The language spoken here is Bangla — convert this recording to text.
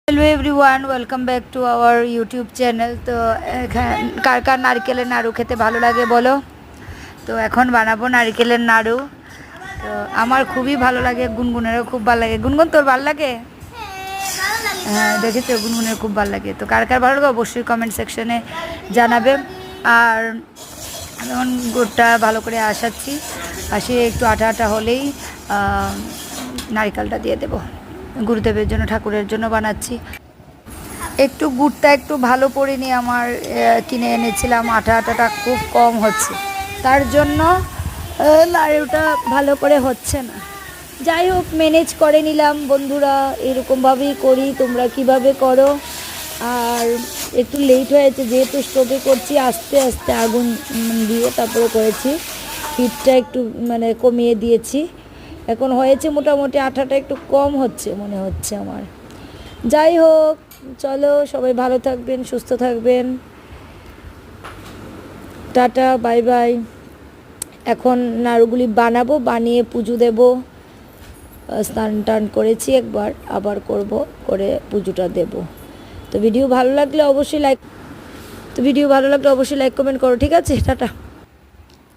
Hello everyone welcome back to our YouTube channel. तो कार कार नारिकेलेर नाड़ू खेते भालो लागे बोलो। तो एखन बानाबो नारिकेलेर नाड़ू। तो आमार खूबই ভালো লাগে, গুনগুনেরও খুব ভালো লাগে। গুনগুন তোর ভালো লাগে? হ্যাঁ দেখি তো গুনগুনের খুব ভালো লাগে। তো কার কার ভালো লাগে অবশ্যই কমেন্ট সেকশনে জানাবে। আর আমি এখন গুড়টা ভালো করে আসাচ্ছি, আসিয়ে একটু আটা আটা হলেই নারিকেলটা দিয়ে দেবো। গুরুদেবের জন্য ঠাকুরের জন্য বানাচ্ছি। একটু গুড়টা একটু ভালো পড়েনি আমার, কিনে এনেছিলাম, আটা আটাটা খুব কম হচ্ছে, তার জন্য নাড়ুটা ভালো করে হচ্ছে না। যাই হোক ম্যানেজ করে নিলাম বন্ধুরা, এরকমভাবেই করি, তোমরা কিভাবে করো। আর একটু লেট হয়েছে যেহেতু স্টোভে করছি, আস্তে আস্তে আগুন দিয়ে তারপরে করেছি, হিটটা একটু কমিয়ে দিয়েছি। এখন হয়েছে মোটামুটি, আটাটা একটু কম হচ্ছে মনে হচ্ছে আমার। যাই হোক চলো, সবাই ভালো থাকবেন, সুস্থ থাকবেন, টাটা বাই বাই। এখন নাড়ুগুলি বানাবো, বানিয়ে পুজো দেব। স্নান টান করেছি একবার, আবার করব, করে পুজোটা দেব। তো ভিডিও ভালো লাগলে অবশ্যই লাইক কমেন্ট করো, ঠিক আছে? টাটা।